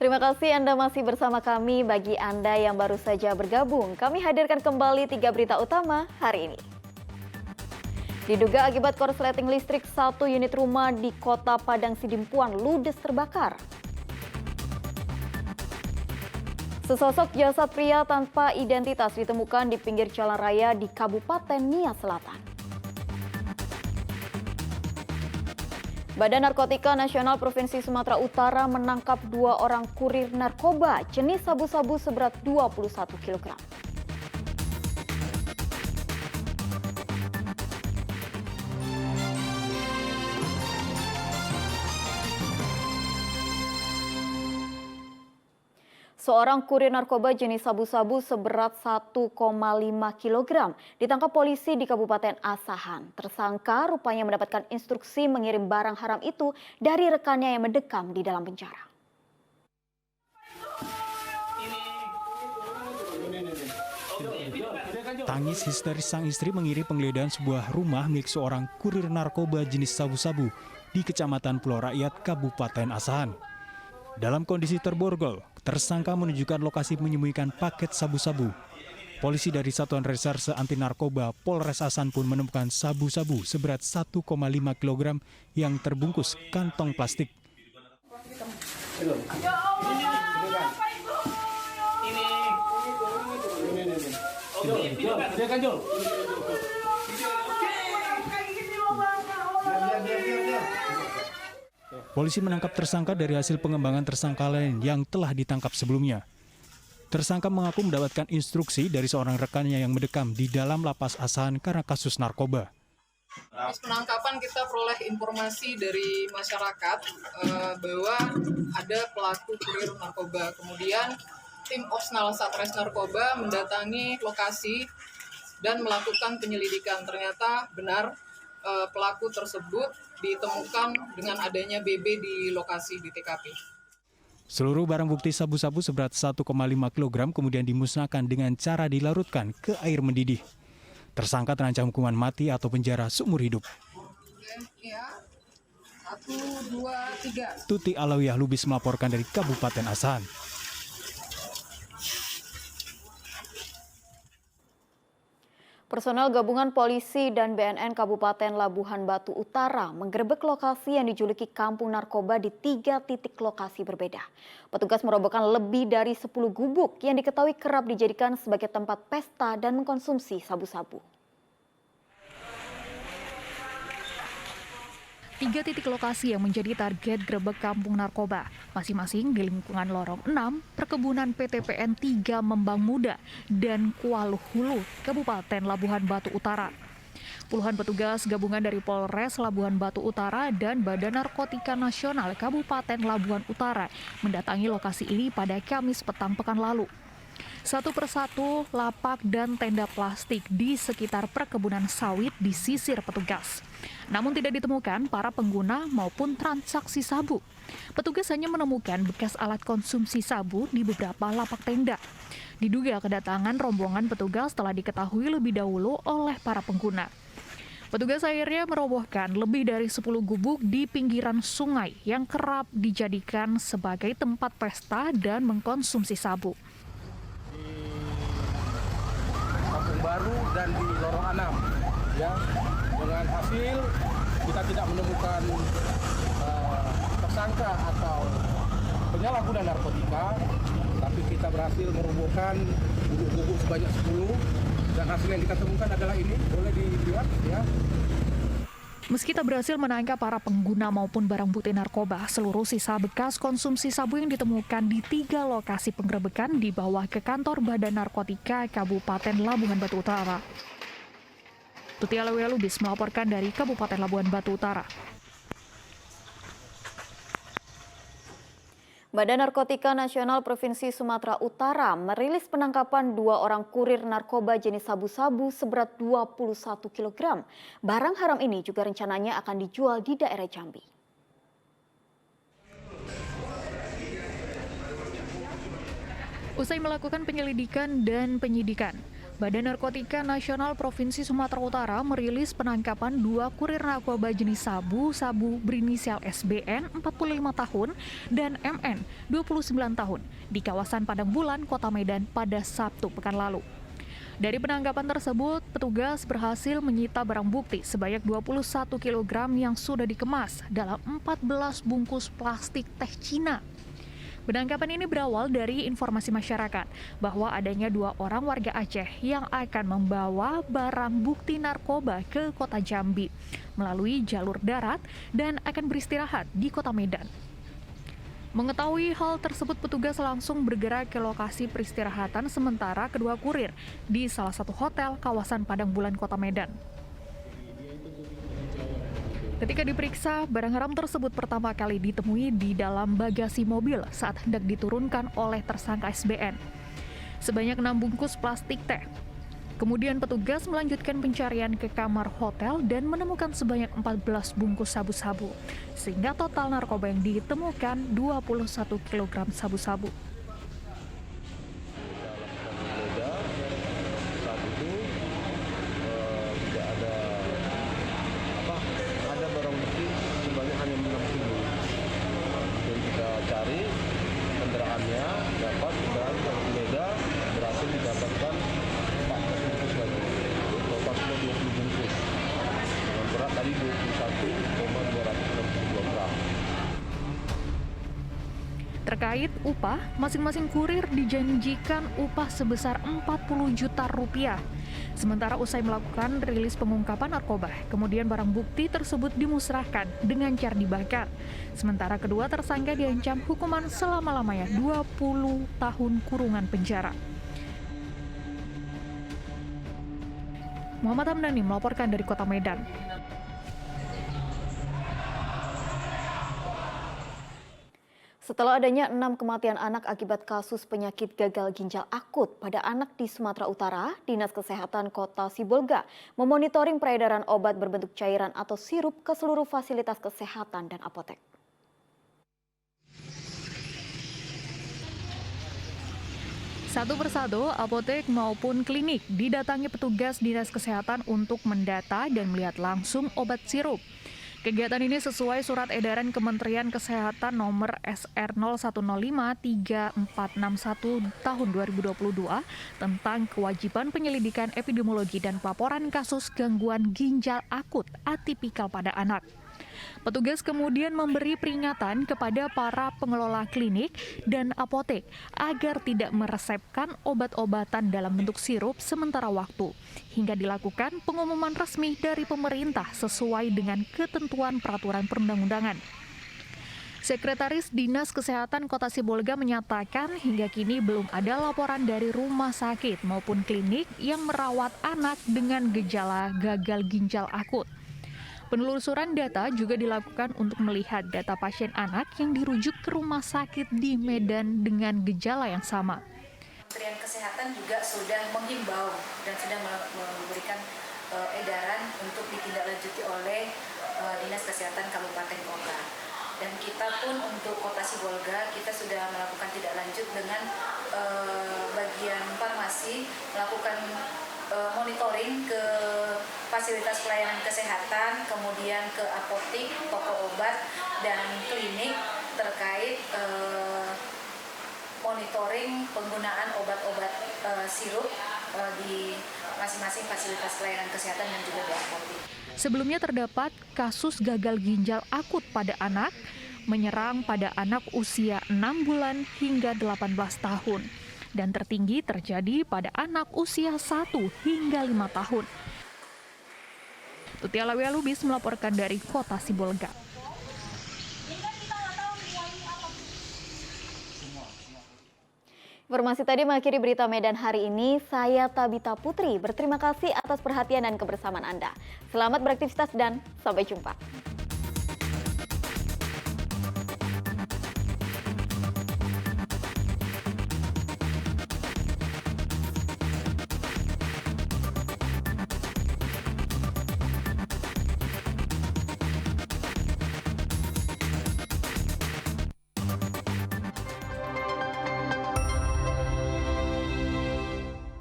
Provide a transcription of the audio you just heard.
Terima kasih Anda masih bersama kami. Bagi Anda yang baru saja bergabung, kami hadirkan kembali 3 berita utama hari ini. Diduga akibat korsleting listrik, 1 unit rumah di Kota Padang Sidimpuan ludes terbakar. Sesosok jasad pria tanpa identitas ditemukan di pinggir jalan raya di Kabupaten Nia Selatan. Badan Narkotika Nasional Provinsi Sumatera Utara menangkap 2 orang kurir narkoba jenis sabu-sabu seberat 21 kg. Seorang kurir narkoba jenis sabu-sabu seberat 1,5 kg ditangkap polisi di Kabupaten Asahan. Tersangka rupanya mendapatkan instruksi mengirim barang haram itu dari rekannya yang mendekam di dalam penjara. Tangis histeris sang istri mengiringi penggeledahan sebuah rumah milik seorang kurir narkoba jenis sabu-sabu di Kecamatan Pulau Rakyat, Kabupaten Asahan. Dalam kondisi terborgol, tersangka menunjukkan lokasi menyembunyikan paket sabu-sabu. Polisi dari Satuan Reserse Anti Narkoba Polres Asahan pun menemukan sabu-sabu seberat 1,5 kg yang terbungkus kantong plastik. Polisi menangkap tersangka dari hasil pengembangan tersangka lain yang telah ditangkap sebelumnya. Tersangka mengaku mendapatkan instruksi dari seorang rekannya yang mendekam di dalam lapas Asahan karena kasus narkoba. Pas penangkapan kita peroleh informasi dari masyarakat bahwa ada pelaku kurir narkoba. Kemudian tim Opsnal Satres Narkoba mendatangi lokasi dan melakukan penyelidikan. Ternyata benar pelaku tersebut ditemukan dengan adanya BB di lokasi di TKP. Seluruh barang bukti sabu-sabu seberat 1,5 kg kemudian dimusnahkan dengan cara dilarutkan ke air mendidih. Tersangka terancam hukuman mati atau penjara seumur hidup. Ya, 1, 2, 3. Tuti Alawiyah Lubis melaporkan dari Kabupaten Asahan. Personel gabungan polisi dan BNN Kabupaten Labuhan Batu Utara menggerebek lokasi yang dijuluki kampung narkoba di 3 titik lokasi berbeda. Petugas merobohkan lebih dari 10 gubuk yang diketahui kerap dijadikan sebagai tempat pesta dan mengkonsumsi sabu-sabu. 3 titik lokasi yang menjadi target gerebek kampung narkoba, masing-masing di lingkungan Lorong 6, Perkebunan PTPN 3 Membang Muda, dan Kualuh Hulu, Kabupaten Labuhan Batu Utara. Puluhan petugas gabungan dari Polres Labuhan Batu Utara dan Badan Narkotika Nasional Kabupaten Labuhan Utara mendatangi lokasi ini pada Kamis petang pekan lalu. Satu persatu lapak dan tenda plastik di sekitar perkebunan sawit disisir petugas. Namun tidak ditemukan para pengguna maupun transaksi sabu. Petugas hanya menemukan bekas alat konsumsi sabu di beberapa lapak tenda. Diduga kedatangan rombongan petugas telah diketahui lebih dahulu oleh para pengguna. Petugas akhirnya merobohkan lebih dari 10 gubuk di pinggiran sungai yang kerap dijadikan sebagai tempat pesta dan mengkonsumsi sabu. Kampung Baru dan di Lorong 6 ya, dengan hasil kita tidak menemukan tersangka atau penyalahguna narkotika, tapi kita berhasil merobohkan gubuk-gubuk sebanyak 10 dan hasil yang kita temukan adalah ini, boleh dilihat ya. Meski tak berhasil menangkap para pengguna maupun barang bukti narkoba, seluruh sisa bekas konsumsi sabu yang ditemukan di 3 lokasi penggerebekan dibawa ke kantor Badan Narkotika Kabupaten Labuhan Batu Utara. Tuti Alawiyah Lubis melaporkan dari Kabupaten Labuhan Batu Utara. Badan Narkotika Nasional Provinsi Sumatera Utara merilis penangkapan 2 orang kurir narkoba jenis sabu-sabu seberat 21 kg. Barang haram ini juga rencananya akan dijual di daerah Jambi. Usai melakukan penyelidikan dan penyidikan, Badan Narkotika Nasional Provinsi Sumatera Utara merilis penangkapan 2 kurir narkoba jenis sabu-sabu berinisial SBN 45 tahun dan MN 29 tahun di kawasan Padang Bulan, Kota Medan pada Sabtu pekan lalu. Dari penangkapan tersebut, petugas berhasil menyita barang bukti sebanyak 21 kg yang sudah dikemas dalam 14 bungkus plastik teh Cina. Penangkapan ini berawal dari informasi masyarakat bahwa adanya 2 orang warga Aceh yang akan membawa barang bukti narkoba ke kota Jambi melalui jalur darat dan akan beristirahat di kota Medan. Mengetahui hal tersebut, petugas langsung bergerak ke lokasi peristirahatan sementara kedua kurir di salah satu hotel kawasan Padang Bulan, Kota Medan. Ketika diperiksa, barang haram tersebut pertama kali ditemui di dalam bagasi mobil saat hendak diturunkan oleh tersangka SBN. Sebanyak 6 bungkus plastik teh. Kemudian petugas melanjutkan pencarian ke kamar hotel dan menemukan sebanyak 14 bungkus sabu-sabu. Sehingga total narkoba yang ditemukan 21 kg sabu-sabu. Ada barang bukti sebanyak hanya 6 kilo. Dan kita cari kendaraannya, dapat dan berbeda berhasil didapatkan 14 bungkus lagi. Total semua 20 bungkus. Dengan berat tadi 21,262 gram. Terkait upah, masing-masing kurir dijanjikan upah sebesar 40 juta rupiah. Sementara usai melakukan rilis pengungkapan narkoba, kemudian barang bukti tersebut dimusnahkan dengan cara dibakar. Sementara kedua tersangka diancam hukuman selama-lamanya 20 tahun kurungan penjara. Muhammad Hamdani melaporkan dari Kota Medan. Setelah adanya 6 kematian anak akibat kasus penyakit gagal ginjal akut pada anak di Sumatera Utara, Dinas Kesehatan Kota Sibolga memonitoring peredaran obat berbentuk cairan atau sirup ke seluruh fasilitas kesehatan dan apotek. Satu persatu, apotek maupun klinik didatangi petugas Dinas Kesehatan untuk mendata dan melihat langsung obat sirup. Kegiatan ini sesuai Surat Edaran Kementerian Kesehatan nomor SR 0105-3461 tahun 2022 tentang kewajiban penyelidikan epidemiologi dan pelaporan kasus gangguan ginjal akut atipikal pada anak. Petugas kemudian memberi peringatan kepada para pengelola klinik dan apotek agar tidak meresepkan obat-obatan dalam bentuk sirup sementara waktu, hingga dilakukan pengumuman resmi dari pemerintah sesuai dengan ketentuan peraturan perundang-undangan. Sekretaris Dinas Kesehatan Kota Sibolga menyatakan hingga kini belum ada laporan dari rumah sakit maupun klinik yang merawat anak dengan gejala gagal ginjal akut. Penelusuran data juga dilakukan untuk melihat data pasien anak yang dirujuk ke rumah sakit di Medan dengan gejala yang sama. Kementerian Kesehatan juga sudah menghimbau dan sudah memberikan edaran untuk ditindaklanjuti oleh Dinas Kesehatan Kabupaten Kota. Dan kita pun untuk Kota Sibolga, kita sudah melakukan tindak lanjut dengan bagian farmasi, melakukan monitoring ke fasilitas pelayanan kesehatan, kemudian ke apotik, toko obat, dan klinik terkait monitoring penggunaan obat-obat sirup di masing-masing fasilitas pelayanan kesehatan dan juga di apotik. Sebelumnya terdapat kasus gagal ginjal akut pada anak, menyerang pada anak usia 6 bulan hingga 18 tahun. Dan tertinggi terjadi pada anak usia 1 hingga 5 tahun. Tuti Alawi Alubis melaporkan dari Kota Sibolga. Informasi tadi mengakhiri berita Medan hari ini. Saya Tabita Putri, berterima kasih atas perhatian dan kebersamaan Anda. Selamat beraktivitas dan sampai jumpa.